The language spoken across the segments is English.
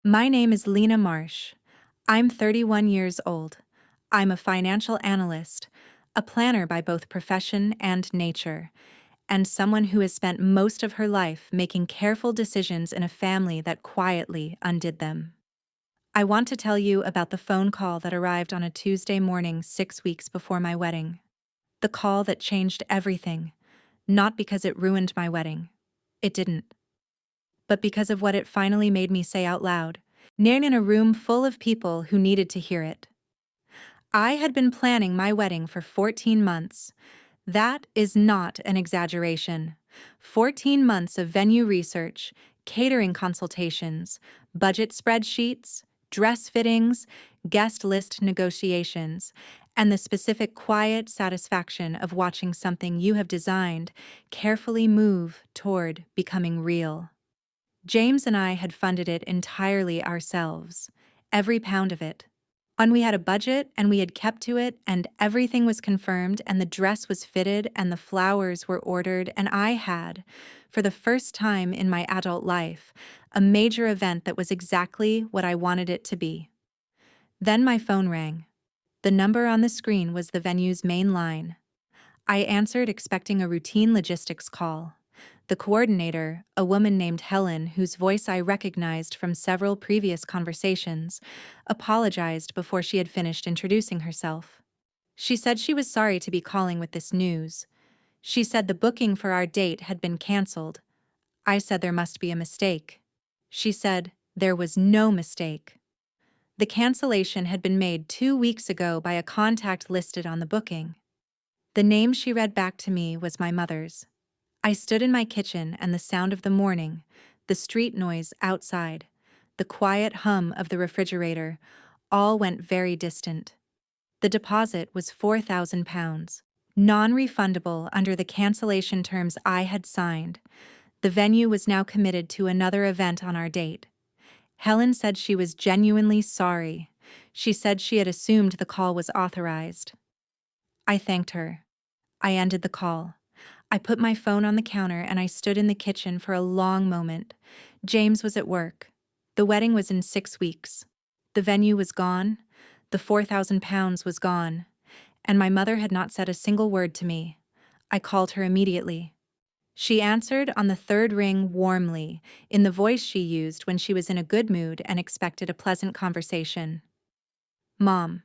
My name is Lena Marsh. I'm 31 years old. I'm a financial analyst, a planner by both profession and nature, and someone who has spent most of her life making careful decisions in a family that quietly undid them. I want to tell you about the phone call that arrived on a Tuesday morning 6 weeks before my wedding. The call that changed everything, not because it ruined my wedding. It didn't. But because of what it finally made me say out loud, near in a room full of people who needed to hear it. I had been planning my wedding for 14 months. That is not an exaggeration. 14 months of venue research, catering consultations, budget spreadsheets, dress fittings, guest list negotiations, and the specific quiet satisfaction of watching something you have designed carefully move toward becoming real. James and I had funded it entirely ourselves, every pound of it. And we had a budget and we had kept to it, and everything was confirmed, and the dress was fitted, and the flowers were ordered, and I had, for the first time in my adult life, a major event that was exactly what I wanted it to be. Then my phone rang. The number on the screen was the venue's main line. I answered, expecting a routine logistics call. The coordinator, a woman named Helen, whose voice I recognized from several previous conversations, apologized before she had finished introducing herself. She said she was sorry to be calling with this news. She said the booking for our date had been canceled. I said there must be a mistake. She said there was no mistake. The cancellation had been made 2 weeks ago by a contact listed on the booking. The name she read back to me was my mother's. I stood in my kitchen, and the sound of the morning, the street noise outside, the quiet hum of the refrigerator, all went very distant. The deposit was £4,000, non-refundable under the cancellation terms I had signed. The venue was now committed to another event on our date. Helen said she was genuinely sorry. She said she had assumed the call was authorized. I thanked her. I ended the call. I put my phone on the counter and I stood in the kitchen for a long moment. James was at work. The wedding was in 6 weeks. The venue was gone. The £4,000 was gone. And my mother had not said a single word to me. I called her immediately. She answered on the third ring warmly, in the voice she used when she was in a good mood and expected a pleasant conversation. Mom.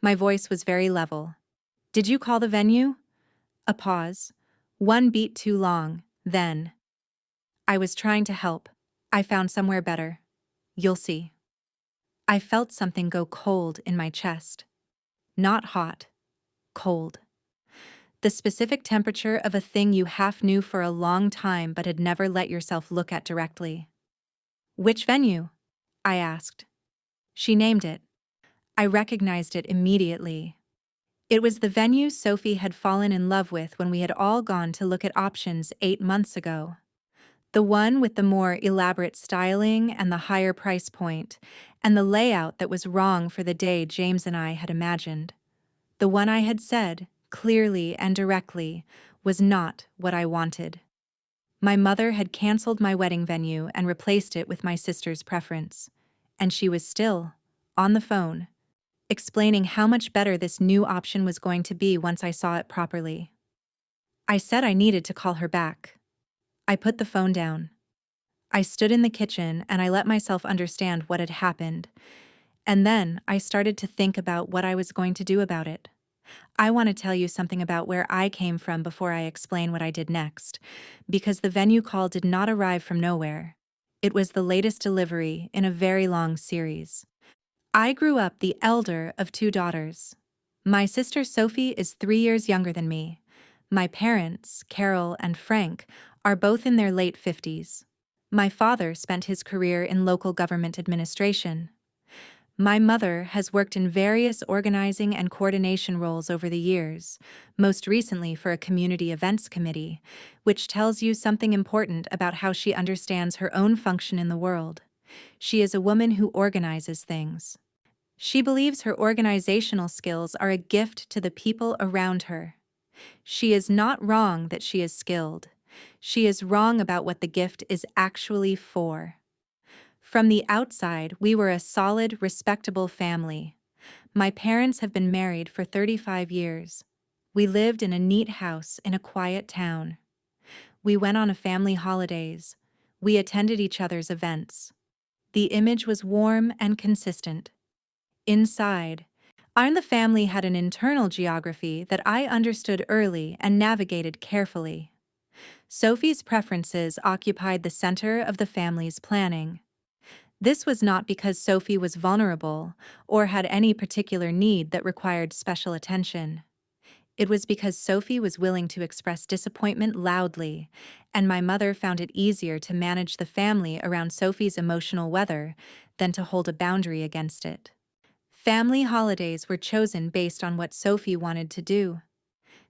My voice was very level. Did you call the venue? A pause. One beat too long, then. I was trying to help. I found somewhere better. You'll see. I felt something go cold in my chest. Not hot. Cold. The specific temperature of a thing you half knew for a long time but had never let yourself look at directly. Which venue? I asked. She named it. I recognized it immediately. It was the venue Sophie had fallen in love with when we had all gone to look at options 8 months ago. The one with the more elaborate styling and the higher price point, and the layout that was wrong for the day James and I had imagined. The one I had said, clearly and directly, was not what I wanted. My mother had canceled my wedding venue and replaced it with my sister's preference. And she was still, on the phone, explaining how much better this new option was going to be once I saw it properly. I said I needed to call her back. I put the phone down. I stood in the kitchen and I let myself understand what had happened. And then I started to think about what I was going to do about it. I want to tell you something about where I came from before I explain what I did next, because the venue call did not arrive from nowhere. It was the latest delivery in a very long series. I grew up the elder of two daughters. My sister Sophie is 3 years younger than me. My parents, Carol and Frank, are both in their late 50s. My father spent his career in local government administration. My mother has worked in various organizing and coordination roles over the years, most recently for a community events committee, which tells you something important about how she understands her own function in the world. She is a woman who organizes things. She believes her organizational skills are a gift to the people around her. She is not wrong that she is skilled. She is wrong about what the gift is actually for. From the outside, we were a solid, respectable family. My parents have been married for 35 years. We lived in a neat house in a quiet town. We went on a family holidays. We attended each other's events. The image was warm and consistent. Inside, I and the family had an internal geography that I understood early and navigated carefully. Sophie's preferences occupied the center of the family's planning. This was not because Sophie was vulnerable or had any particular need that required special attention. It was because Sophie was willing to express disappointment loudly, and my mother found it easier to manage the family around Sophie's emotional weather than to hold a boundary against it. Family holidays were chosen based on what Sophie wanted to do.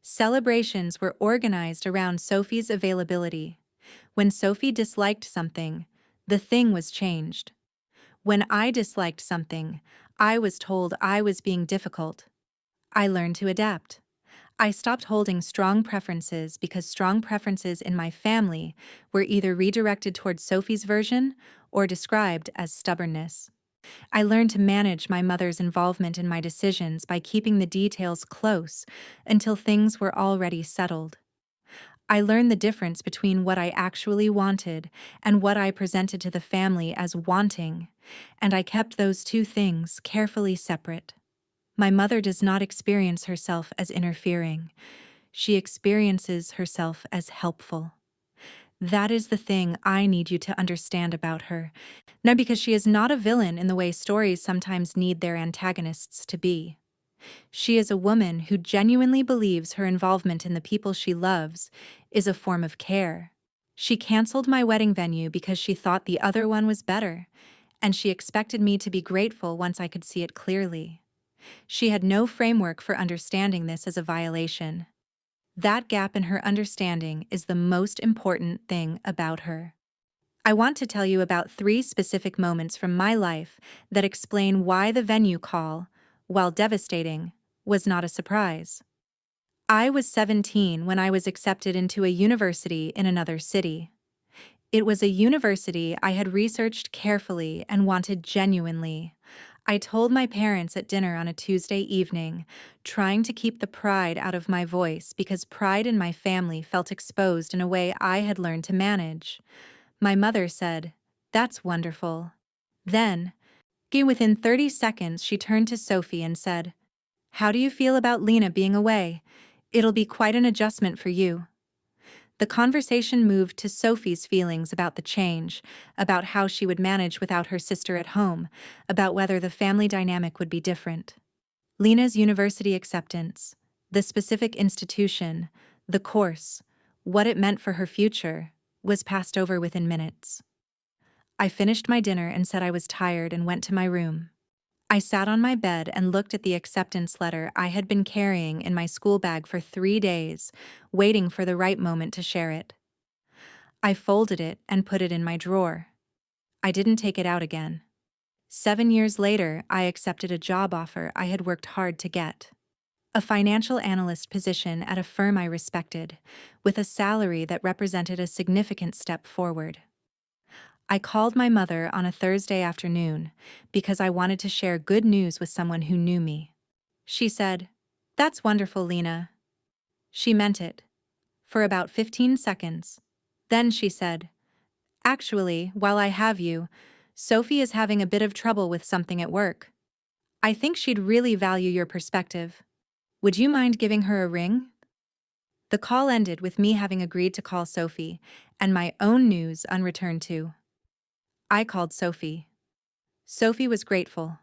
Celebrations were organized around Sophie's availability. When Sophie disliked something, the thing was changed. When I disliked something, I was told I was being difficult. I learned to adapt. I stopped holding strong preferences because strong preferences in my family were either redirected towards Sophie's version or described as stubbornness. I learned to manage my mother's involvement in my decisions by keeping the details close until things were already settled. I learned the difference between what I actually wanted and what I presented to the family as wanting, and I kept those two things carefully separate. My mother does not experience herself as interfering. She experiences herself as helpful. That is the thing I need you to understand about her. Now, because she is not a villain in the way stories sometimes need their antagonists to be. She is a woman who genuinely believes her involvement in the people she loves is a form of care. She canceled my wedding venue because she thought the other one was better, and she expected me to be grateful once I could see it clearly. She had no framework for understanding this as a violation. That gap in her understanding is the most important thing about her. I want to tell you about 3 specific moments from my life that explain why the venue call, while devastating, was not a surprise. I was 17 when I was accepted into a university in another city. It was a university I had researched carefully and wanted genuinely. I told my parents at dinner on a Tuesday evening, trying to keep the pride out of my voice because pride in my family felt exposed in a way I had learned to manage. My mother said, "That's wonderful." Then, within 30 seconds, she turned to Sophie and said, "How do you feel about Lena being away? It'll be quite an adjustment for you." The conversation moved to Sophie's feelings about the change, about how she would manage without her sister at home, about whether the family dynamic would be different. Lena's university acceptance, the specific institution, the course, what it meant for her future, was passed over within minutes. I finished my dinner and said I was tired and went to my room. I sat on my bed and looked at the acceptance letter I had been carrying in my school bag for 3 days, waiting for the right moment to share it. I folded it and put it in my drawer. I didn't take it out again. 7 years later, I accepted a job offer I had worked hard to get. A financial analyst position at a firm I respected, with a salary that represented a significant step forward. I called my mother on a Thursday afternoon because I wanted to share good news with someone who knew me. She said, "That's wonderful, Lena." She meant it. For about 15 seconds. Then she said, "Actually, while I have you, Sophie is having a bit of trouble with something at work. I think she'd really value your perspective. Would you mind giving her a ring?" The call ended with me having agreed to call Sophie, and my own news unreturned to. I called Sophie. Sophie was grateful.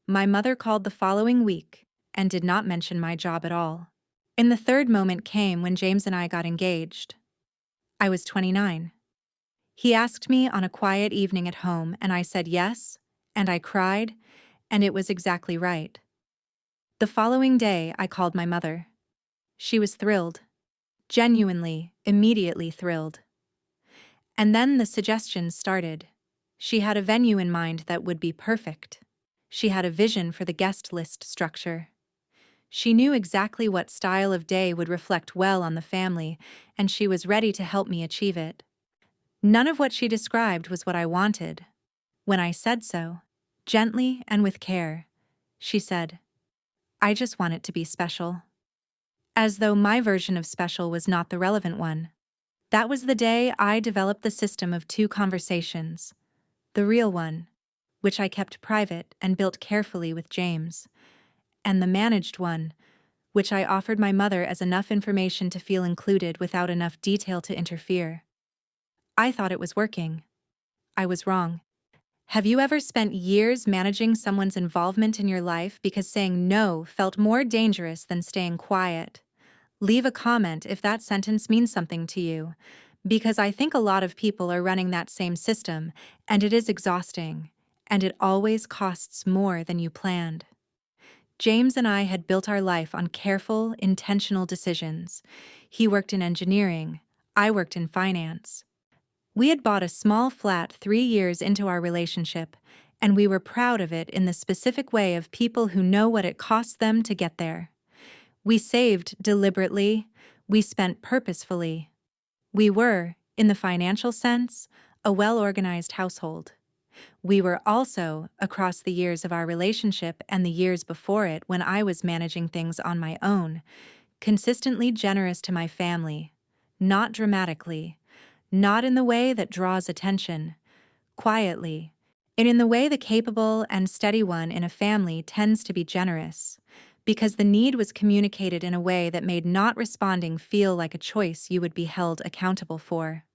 My mother called the following week and did not mention my job at all. And the third moment came when James and I got engaged. I was 29. He asked me on a quiet evening at home, and I said yes, and I cried, and it was exactly right. The following day, I called my mother. She was thrilled. Genuinely, immediately thrilled. And then the suggestions started. She had a venue in mind that would be perfect. She had a vision for the guest list structure. She knew exactly what style of day would reflect well on the family, and she was ready to help me achieve it. None of what she described was what I wanted. When I said so, gently and with care, she said, "I just want it to be special." As though my version of special was not the relevant one. That was the day I developed the system of two conversations. The real one, which I kept private and built carefully with James, and the managed one, which I offered my mother as enough information to feel included without enough detail to interfere. I thought it was working. I was wrong. Have you ever spent years managing someone's involvement in your life because saying no felt more dangerous than staying quiet? Leave a comment if that sentence means something to you, because I think a lot of people are running that same system, and it is exhausting, and it always costs more than you planned. James and I had built our life on careful, intentional decisions. He worked in engineering, I worked in finance. We had bought a small flat 3 years into our relationship, and we were proud of it in the specific way of people who know what it costs them to get there. We saved deliberately, we spent purposefully. We were, in the financial sense, a well-organized household. We were also, across the years of our relationship and the years before it when I was managing things on my own, consistently generous to my family, not dramatically, not in the way that draws attention, quietly, and in the way the capable and steady one in a family tends to be generous, because the need was communicated in a way that made not responding feel like a choice you would be held accountable for.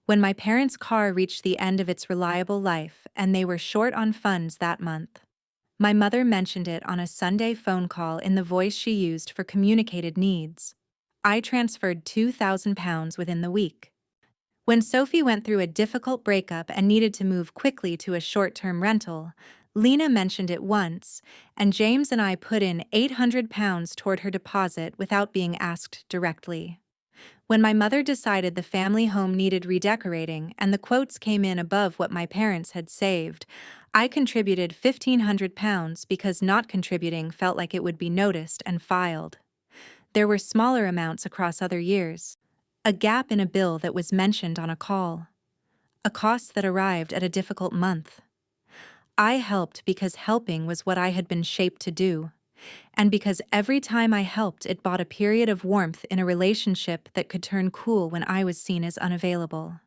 When my parents' car reached the end of its reliable life and they were short on funds that month, my mother mentioned it on a Sunday phone call in the voice she used for communicated needs. I transferred £2,000 within the week. When Sophie went through a difficult breakup and needed to move quickly to a short-term rental, Lena mentioned it once, and James and I put in £800 toward her deposit without being asked directly. When my mother decided the family home needed redecorating and the quotes came in above what my parents had saved, I contributed £1,500 because not contributing felt like it would be noticed and filed. There were smaller amounts across other years. A gap in a bill that was mentioned on a call. A cost that arrived at a difficult month. I helped because helping was what I had been shaped to do, and because every time I helped it bought a period of warmth in a relationship that could turn cool when I was seen as unavailable.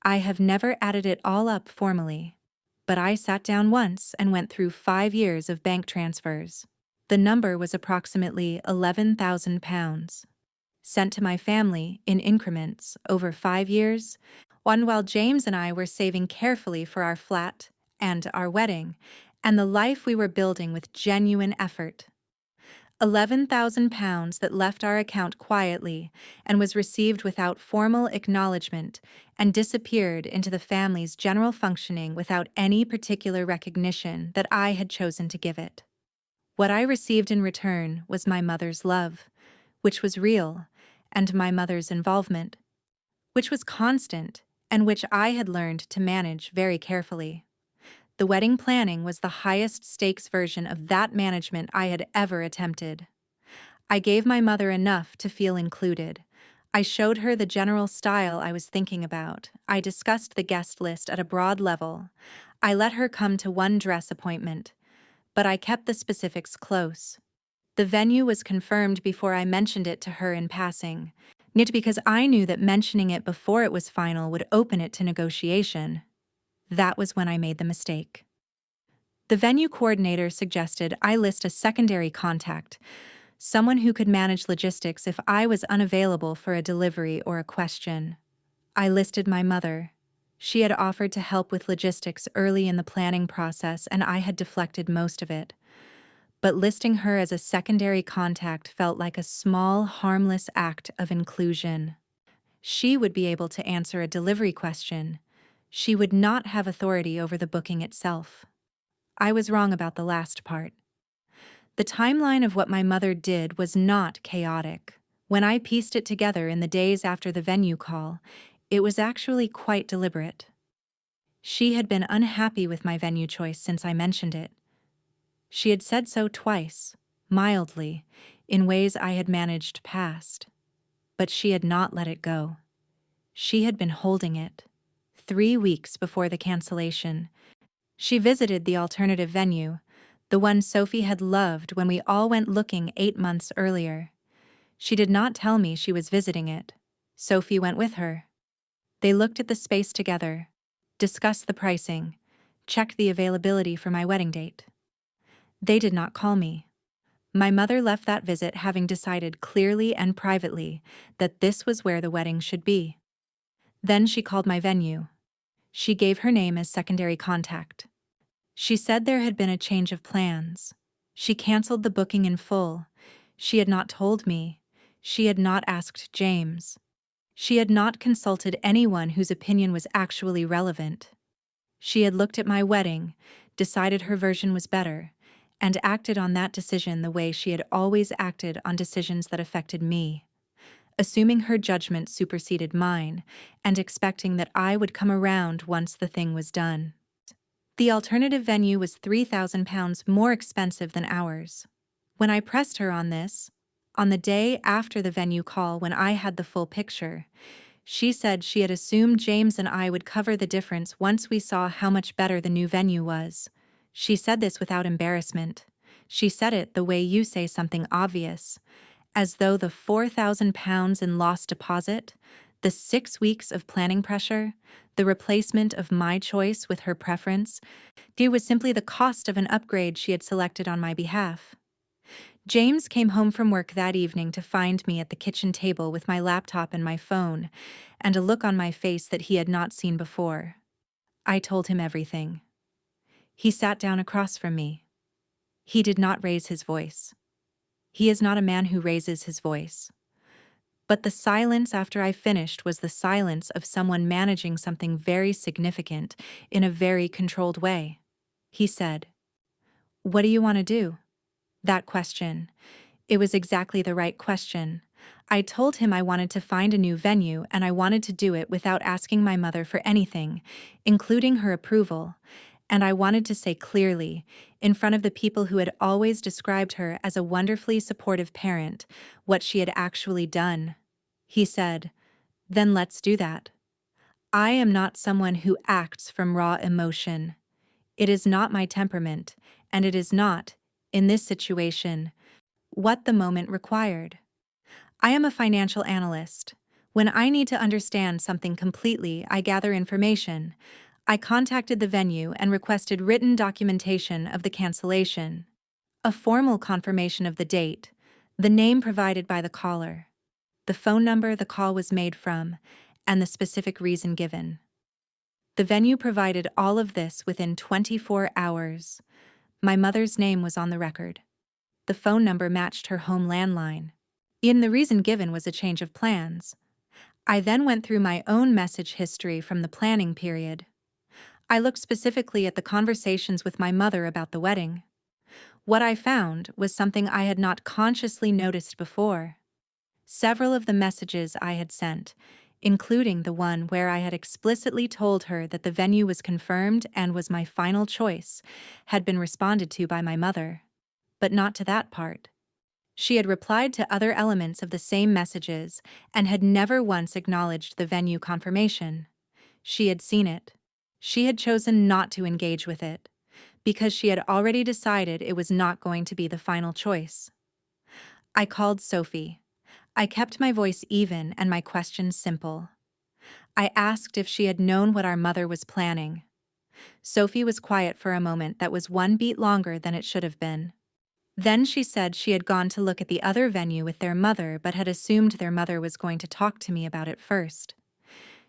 I have never added it all up formally, but I sat down once and went through 5 years of bank transfers. The number was approximately £11,000. Sent to my family in increments over 5 years, one while James and I were saving carefully for our flat and our wedding, and the life we were building with genuine effort. £11,000 that left our account quietly and was received without formal acknowledgement and disappeared into the family's general functioning without any particular recognition that I had chosen to give it. What I received in return was my mother's love, which was real, and my mother's involvement, which was constant and which I had learned to manage very carefully. The wedding planning was the highest stakes version of that management I had ever attempted. I gave my mother enough to feel included. I showed her the general style I was thinking about. I discussed the guest list at a broad level. I let her come to one dress appointment, but I kept the specifics close. The venue was confirmed before I mentioned it to her in passing, not because I knew that mentioning it before it was final would open it to negotiation. That was when I made the mistake. The venue coordinator suggested I list a secondary contact, someone who could manage logistics if I was unavailable for a delivery or a question. I listed my mother. She had offered to help with logistics early in the planning process, and I had deflected most of it. But listing her as a secondary contact felt like a small, harmless act of inclusion. She would be able to answer a delivery question. She would not have authority over the booking itself. I was wrong about the last part. The timeline of what my mother did was not chaotic. When I pieced it together in the days after the venue call, it was actually quite deliberate. She had been unhappy with my venue choice since I mentioned it. She had said so twice, mildly, in ways I had managed past. But she had not let it go. She had been holding it. 3 weeks before the cancellation, She visited the alternative venue, the one Sophie had loved when we all went looking 8 months earlier. She did not tell me she was visiting it. Sophie went with her. They looked at the space together, discussed the pricing, checked the availability for my wedding date. They did not call me. My mother left that visit having decided clearly and privately that this was where the wedding should be. Then she called my venue. She gave her name as secondary contact. She said there had been a change of plans. She canceled the booking in full. She had not told me. She had not asked James. She had not consulted anyone whose opinion was actually relevant. She had looked at my wedding, decided her version was better, and acted on that decision the way she had always acted on decisions that affected me, assuming her judgment superseded mine, and expecting that I would come around once the thing was done. The alternative venue was £3,000 more expensive than ours. When I pressed her on this, on the day after the venue call when I had the full picture, she said she had assumed James and I would cover the difference once we saw how much better the new venue was. She said this without embarrassment. She said it the way you say something obvious, as though the £4,000 in lost deposit, the 6 weeks of planning pressure, the replacement of my choice with her preference, due was simply the cost of an upgrade she had selected on my behalf. James came home from work that evening to find me at the kitchen table with my laptop and my phone, and a look on my face that he had not seen before. I told him everything. He sat down across from me. He did not raise his voice. He is not a man who raises his voice. But the silence after I finished was the silence of someone managing something very significant in a very controlled way. He said, "What do you want to do?" That question. It was exactly the right question. I told him I wanted to find a new venue and I wanted to do it without asking my mother for anything, including her approval. And I wanted to say clearly, in front of the people who had always described her as a wonderfully supportive parent, what she had actually done. He said, "Then let's do that." I am not someone who acts from raw emotion. It is not my temperament, and it is not, in this situation, what the moment required. I am a financial analyst. When I need to understand something completely, I gather information. I contacted the venue and requested written documentation of the cancellation, a formal confirmation of the date, the name provided by the caller, the phone number the call was made from, and the specific reason given. The venue provided all of this within 24 hours. My mother's name was on the record. The phone number matched her home landline. The reason given was a change of plans. I then went through my own message history from the planning period. I looked specifically at the conversations with my mother about the wedding. What I found was something I had not consciously noticed before. Several of the messages I had sent, including the one where I had explicitly told her that the venue was confirmed and was my final choice, had been responded to by my mother. But not to that part. She had replied to other elements of the same messages and had never once acknowledged the venue confirmation. She had seen it. She had chosen not to engage with it, because she had already decided it was not going to be the final choice. I called Sophie. I kept my voice even and my questions simple. I asked if she had known what our mother was planning. Sophie was quiet for a moment that was 1 beat longer than it should have been. Then she said she had gone to look at the other venue with their mother but had assumed their mother was going to talk to me about it first.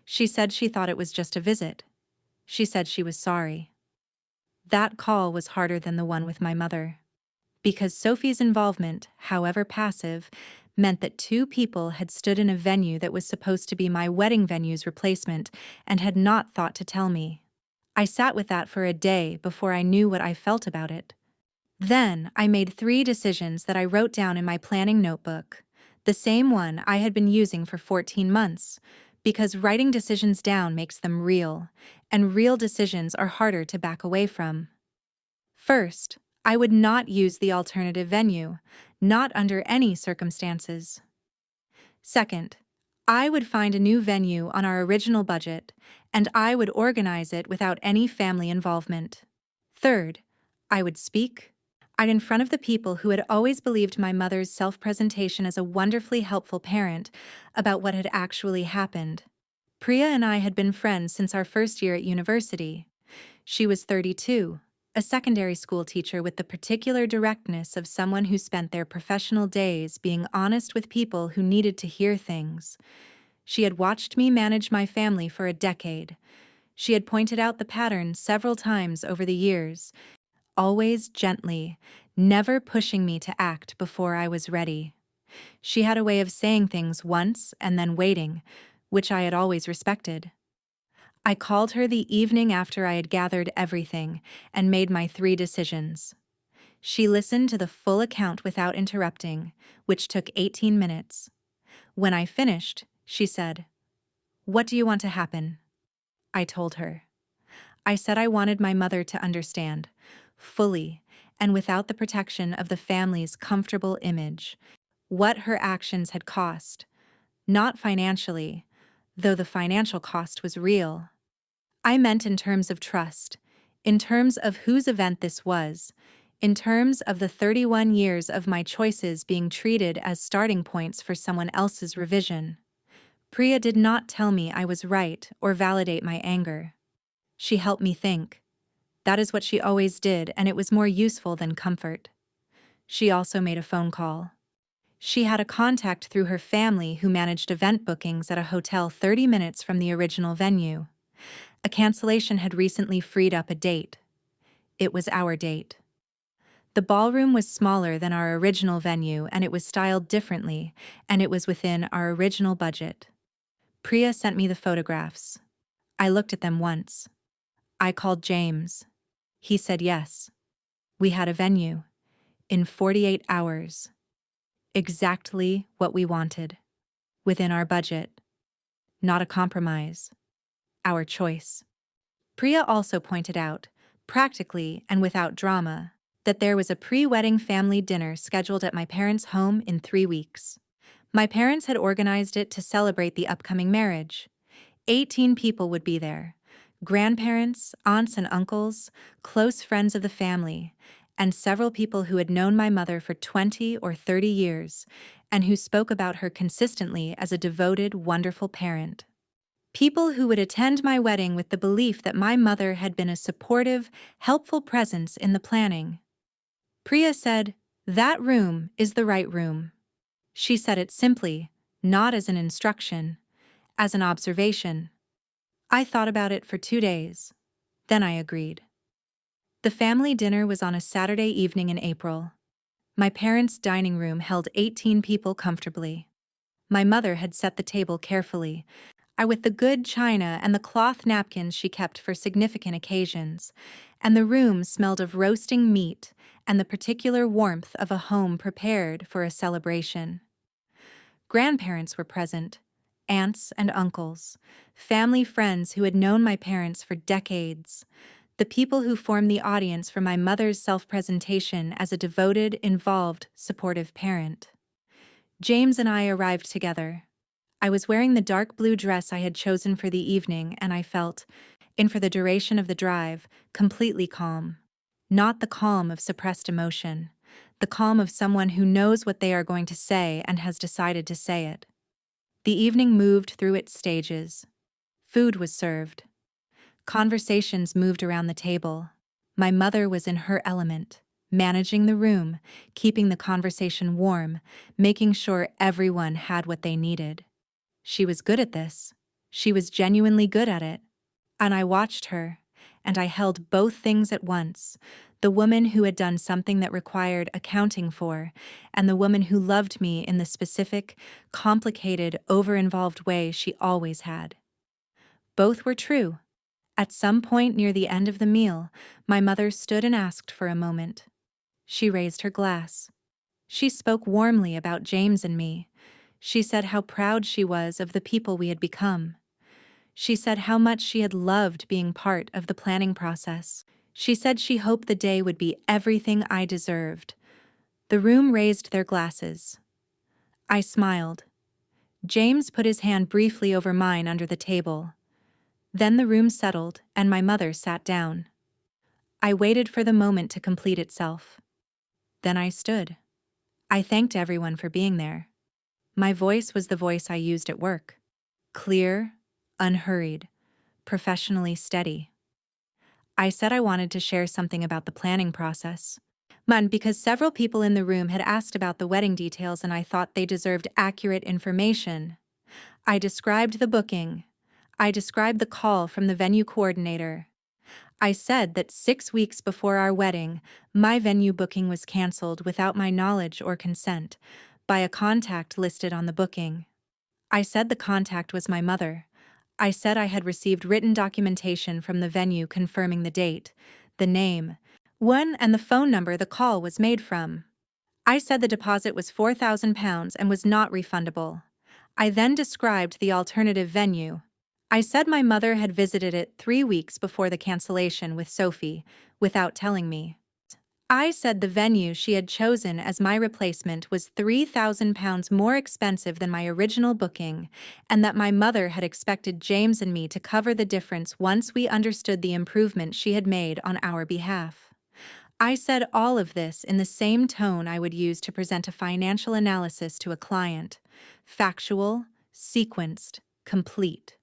She said she thought it was just a visit. She said she was sorry. That call was harder than the one with my mother. Because Sophie's involvement, however passive, meant that 2 people had stood in a venue that was supposed to be my wedding venue's replacement and had not thought to tell me. I sat with that for a day before I knew what I felt about it. Then I made 3 decisions that I wrote down in my planning notebook, the same one I had been using for 14 months, because writing decisions down makes them real, and real decisions are harder to back away from. First, I would not use the alternative venue, not under any circumstances. Second, I would find a new venue on our original budget, and I would organize it without any family involvement. Third, I would speak. I'd in front of the people who had always believed my mother's self-presentation as a wonderfully helpful parent about what had actually happened. Priya and I had been friends since our first year at university. She was 32, a secondary school teacher with the particular directness of someone who spent their professional days being honest with people who needed to hear things. She had watched me manage my family for a decade. She had pointed out the pattern several times over the years, always gently, never pushing me to act before I was ready. She had a way of saying things once and then waiting, which I had always respected. I called her the evening after I had gathered everything and made my 3 decisions. She listened to the full account without interrupting, which took 18 minutes. When I finished, she said, "What do you want to happen?" I told her. I said I wanted my mother to understand, fully, and without the protection of the family's comfortable image, what her actions had cost. Not financially, though the financial cost was real. I meant in terms of trust, in terms of whose event this was, in terms of the 31 years of my choices being treated as starting points for someone else's revision. Priya did not tell me I was right or validate my anger. She helped me think. That is what she always did, and it was more useful than comfort. She also made a phone call. She had a contact through her family who managed event bookings at a hotel 30 minutes from the original venue. A cancellation had recently freed up a date. It was our date. The ballroom was smaller than our original venue, and it was styled differently, and it was within our original budget. Priya sent me the photographs. I looked at them once. I called James. He said yes. We had a venue. In 48 hours. Exactly what we wanted. Within our budget. Not a compromise. Our choice. Priya also pointed out, practically and without drama, that there was a pre-wedding family dinner scheduled at my parents' home in 3 weeks. My parents had organized it to celebrate the upcoming marriage. 18 people would be there. Grandparents, aunts and uncles, close friends of the family, and several people who had known my mother for 20 or 30 years, and who spoke about her consistently as a devoted, wonderful parent. People who would attend my wedding with the belief that my mother had been a supportive, helpful presence in the planning. Priya said, "That room is the right room." She said it simply, not as an instruction, as an observation. I thought about it for 2 days. Then I agreed. The family dinner was on a Saturday evening in April. My parents' dining room held 18 people comfortably. My mother had set the table carefully, with the good china and the cloth napkins she kept for significant occasions, and the room smelled of roasting meat and the particular warmth of a home prepared for a celebration. Grandparents were present, aunts and uncles, family friends who had known my parents for decades, the people who formed the audience for my mother's self-presentation as a devoted, involved, supportive parent. James and I arrived together. I was wearing the dark blue dress I had chosen for the evening, and I felt, for the duration of the drive, completely calm. Not the calm of suppressed emotion, the calm of someone who knows what they are going to say and has decided to say it. The evening moved through its stages. Food was served. Conversations moved around the table. My mother was in her element, managing the room, keeping the conversation warm, making sure everyone had what they needed. She was good at this. She was genuinely good at it. And I watched her, and I held both things at once, the woman who had done something that required accounting for, and the woman who loved me in the specific, complicated, over-involved way she always had. Both were true. At some point near the end of the meal, my mother stood and asked for a moment. She raised her glass. She spoke warmly about James and me. She said how proud she was of the people we had become. She said how much she had loved being part of the planning process. She said she hoped the day would be everything I deserved. The room raised their glasses. I smiled. James put his hand briefly over mine under the table. Then the room settled, and my mother sat down. I waited for the moment to complete itself. Then I stood. I thanked everyone for being there. My voice was the voice I used at work. Clear, unhurried, professionally steady. I said I wanted to share something about the planning process. Because several people in the room had asked about the wedding details and I thought they deserved accurate information. I described the booking. I described the call from the venue coordinator. I said that 6 weeks before our wedding, my venue booking was canceled without my knowledge or consent by a contact listed on the booking. I said the contact was my mother. I said I had received written documentation from the venue confirming the date, the name, and the phone number the call was made from. I said the deposit was £4,000 and was not refundable. I then described the alternative venue. I said my mother had visited it 3 weeks before the cancellation with Sophie, without telling me. I said the venue she had chosen as my replacement was £3,000 more expensive than my original booking, and that my mother had expected James and me to cover the difference once we understood the improvement she had made on our behalf. I said all of this in the same tone I would use to present a financial analysis to a client: factual, sequenced, complete.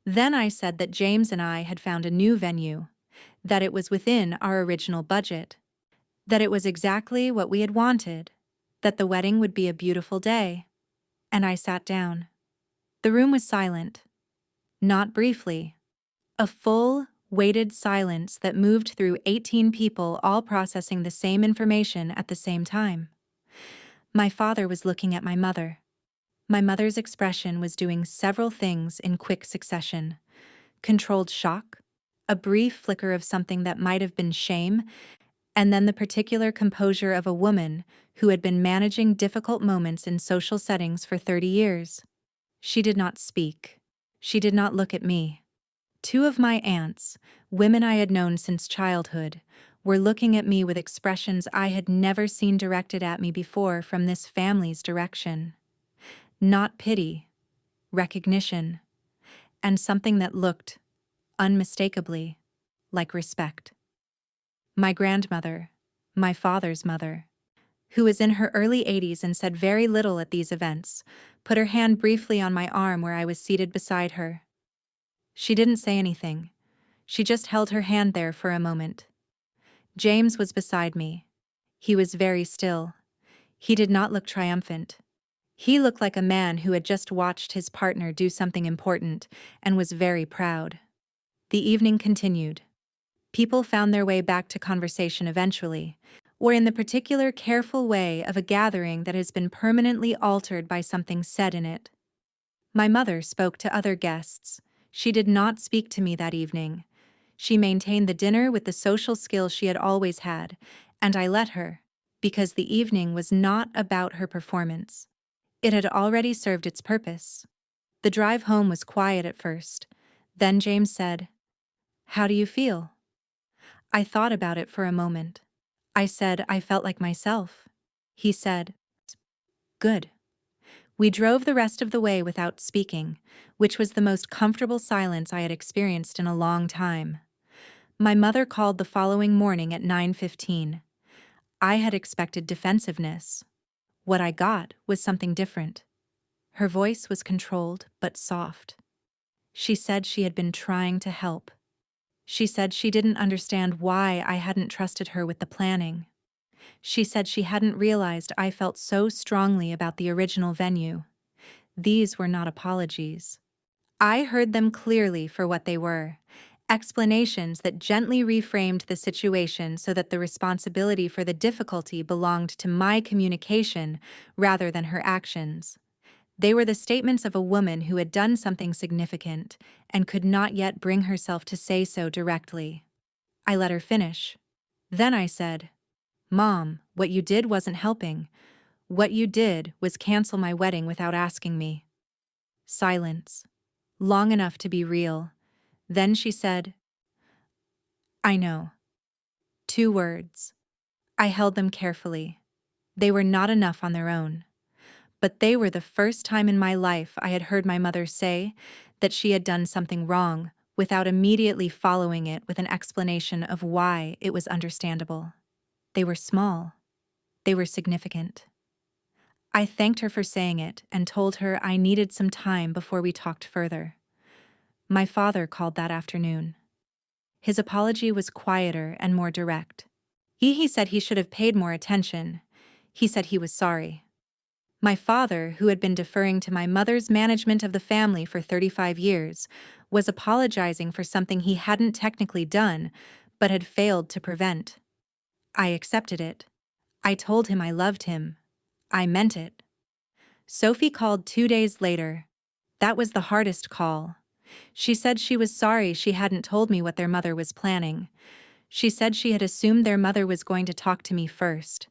Then I said that James and I had found a new venue, that it was within our original budget, that it was exactly what we had wanted, that the wedding would be a beautiful day. And I sat down. The room was silent. Not briefly. A full, weighted silence that moved through 18 people all processing the same information at the same time. My father was looking at my mother. My mother's expression was doing several things in quick succession: controlled shock, a brief flicker of something that might have been shame, and then the particular composure of a woman who had been managing difficult moments in social settings for 30 years. She did not speak. She did not look at me. 2 of my aunts, women I had known since childhood, were looking at me with expressions I had never seen directed at me before from this family's direction. Not pity, recognition, and something that looked, unmistakably, like respect. My grandmother, my father's mother, who was in her early 80s and said very little at these events, put her hand briefly on my arm where I was seated beside her. She didn't say anything. She just held her hand there for a moment. James was beside me. He was very still. He did not look triumphant. He looked like a man who had just watched his partner do something important and was very proud. The evening continued. People found their way back to conversation eventually, or in the particular careful way of a gathering that has been permanently altered by something said in it. My mother spoke to other guests. She did not speak to me that evening. She maintained the dinner with the social skill she had always had, and I let her, because the evening was not about her performance. It had already served its purpose. The drive home was quiet at first. Then James said, "How do you feel?" I thought about it for a moment. I said I felt like myself. He said, "Good." We drove the rest of the way without speaking, which was the most comfortable silence I had experienced in a long time. My mother called the following morning at 9:15. I had expected defensiveness. What I got was something different. Her voice was controlled but soft. She said she had been trying to help. She said she didn't understand why I hadn't trusted her with the planning. She said she hadn't realized I felt so strongly about the original venue. These were not apologies. I heard them clearly for what they were: explanations that gently reframed the situation so that the responsibility for the difficulty belonged to my communication rather than her actions. They were the statements of a woman who had done something significant and could not yet bring herself to say so directly. I let her finish. Then I said, "Mom, what you did wasn't helping. What you did was cancel my wedding without asking me." Silence. Long enough to be real. Then she said, "I know." 2 words. I held them carefully. They were not enough on their own. But they were the first time in my life I had heard my mother say that she had done something wrong without immediately following it with an explanation of why it was understandable. They were small. They were significant. I thanked her for saying it and told her I needed some time before we talked further. My father called that afternoon. His apology was quieter and more direct. He said he should have paid more attention. He said he was sorry. My father, who had been deferring to my mother's management of the family for 35 years, was apologizing for something he hadn't technically done, but had failed to prevent. I accepted it. I told him I loved him. I meant it. Sophie called 2 days later. That was the hardest call. She said she was sorry she hadn't told me what their mother was planning. She said she had assumed their mother was going to talk to me first.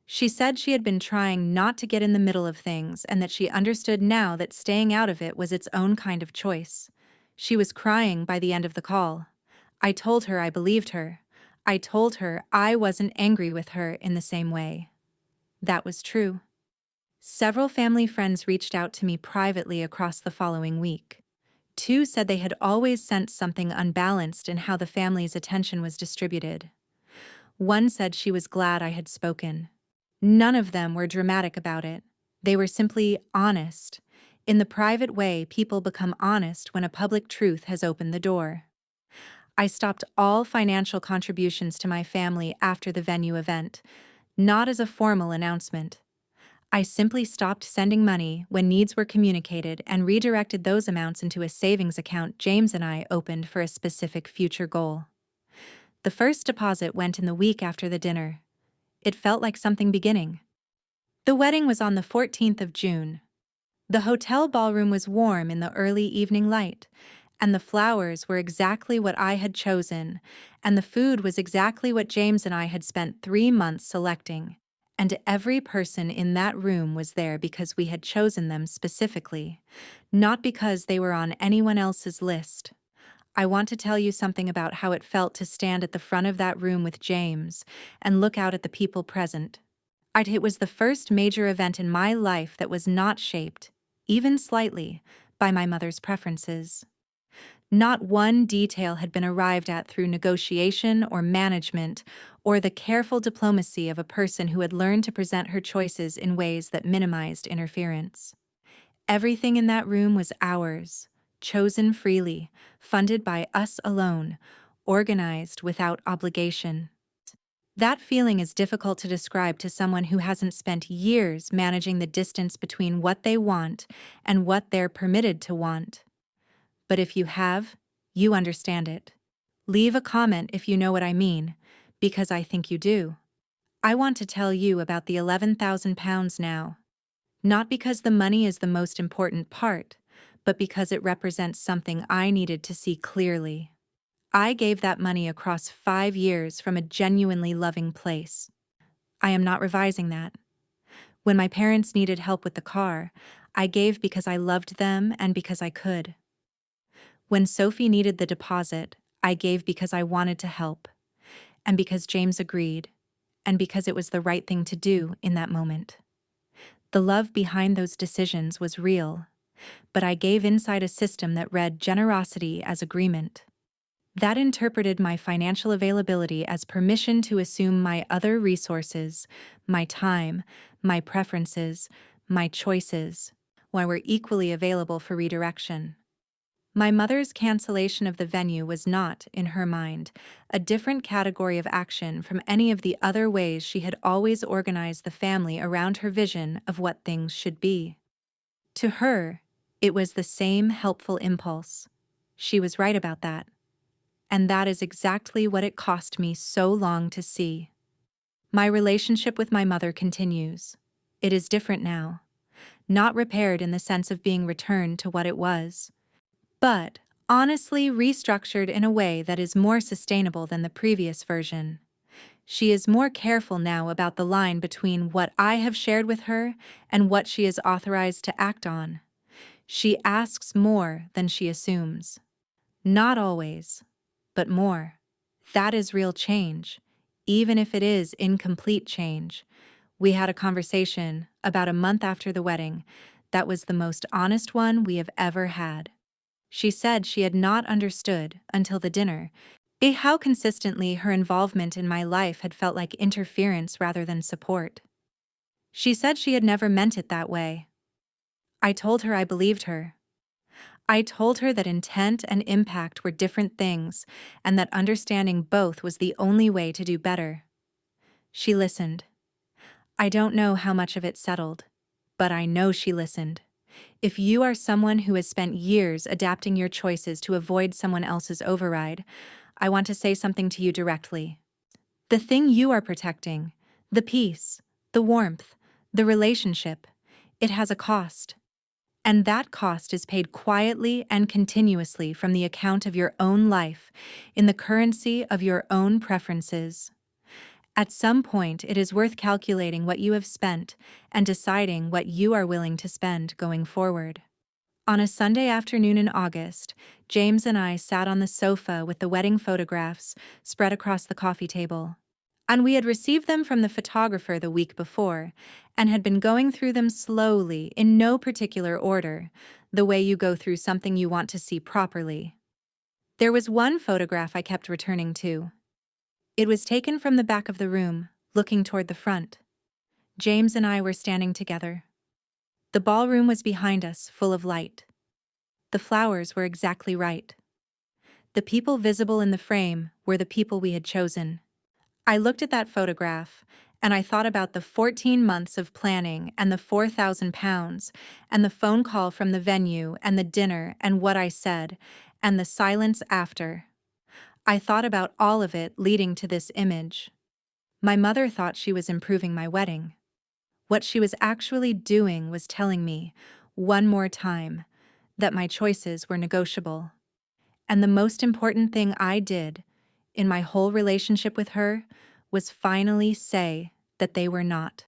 She said she had been trying not to get in the middle of things and that she understood now that staying out of it was its own kind of choice. She was crying by the end of the call. I told her I believed her. I told her I wasn't angry with her in the same way. That was true. Several family friends reached out to me privately across the following week. 2 said they had always sensed something unbalanced in how the family's attention was distributed. 1 said she was glad I had spoken. None of them were dramatic about it. They were simply honest. In the private way, people become honest when a public truth has opened the door. I stopped all financial contributions to my family after the venue event, not as a formal announcement. I simply stopped sending money when needs were communicated and redirected those amounts into a savings account James and I opened for a specific future goal. The first deposit went in the week after the dinner. It felt like something beginning. The wedding was on the 14th of June. The hotel ballroom was warm in the early evening light, and the flowers were exactly what I had chosen, and the food was exactly what James and I had spent 3 months selecting. And every person in that room was there because we had chosen them specifically, not because they were on anyone else's list. I want to tell you something about how it felt to stand at the front of that room with James and look out at the people present. It was the first major event in my life that was not shaped, even slightly, by my mother's preferences. Not one detail had been arrived at through negotiation or management or the careful diplomacy of a person who had learned to present her choices in ways that minimized interference. Everything in that room was ours, chosen freely, funded by us alone, organized without obligation. That feeling is difficult to describe to someone who hasn't spent years managing the distance between what they want and what they're permitted to want. But if you have, you understand it. Leave a comment if you know what I mean, because I think you do. I want to tell you about the £11,000 now. Not because the money is the most important part, but because it represents something I needed to see clearly. I gave that money across 5 years from a genuinely loving place. I am not revising that. When my parents needed help with the car, I gave because I loved them and because I could. When Sophie needed the deposit, I gave because I wanted to help, and because James agreed, and because it was the right thing to do in that moment. The love behind those decisions was real, but I gave inside a system that read generosity as agreement. That interpreted my financial availability as permission to assume my other resources, my time, my preferences, my choices, were equally available for redirection. My mother's cancellation of the venue was not, in her mind, a different category of action from any of the other ways she had always organized the family around her vision of what things should be. To her, it was the same helpful impulse. She was right about that. And that is exactly what it cost me so long to see. My relationship with my mother continues. It is different now. Not repaired in the sense of being returned to what it was, but honestly restructured in a way that is more sustainable than the previous version. She is more careful now about the line between what I have shared with her and what she is authorized to act on. She asks more than she assumes. Not always, but more. That is real change, even if it is incomplete change. We had a conversation about a month after the wedding that was the most honest one we have ever had. She said she had not understood until the dinner how consistently her involvement in my life had felt like interference rather than support. She said she had never meant it that way. I told her I believed her. I told her that intent and impact were different things and that understanding both was the only way to do better. She listened. I don't know how much of it settled, but I know she listened. If you are someone who has spent years adapting your choices to avoid someone else's override, I want to say something to you directly. The thing you are protecting, the peace, the warmth, the relationship, it has a cost. And that cost is paid quietly and continuously from the account of your own life, in the currency of your own preferences. At some point, it is worth calculating what you have spent and deciding what you are willing to spend going forward. On a Sunday afternoon in August, James and I sat on the sofa with the wedding photographs spread across the coffee table. And we had received them from the photographer the week before, and had been going through them slowly, in no particular order, the way you go through something you want to see properly. There was one photograph I kept returning to. It was taken from the back of the room, looking toward the front. James and I were standing together. The ballroom was behind us, full of light. The flowers were exactly right. The people visible in the frame were the people we had chosen. I looked at that photograph, and I thought about the 14 months of planning and the £4,000 and the phone call from the venue and the dinner and what I said and the silence after. I thought about all of it leading to this image. My mother thought she was improving my wedding. What she was actually doing was telling me, one more time, that my choices were negotiable. And the most important thing I did in my whole relationship with her was finally say that they were not.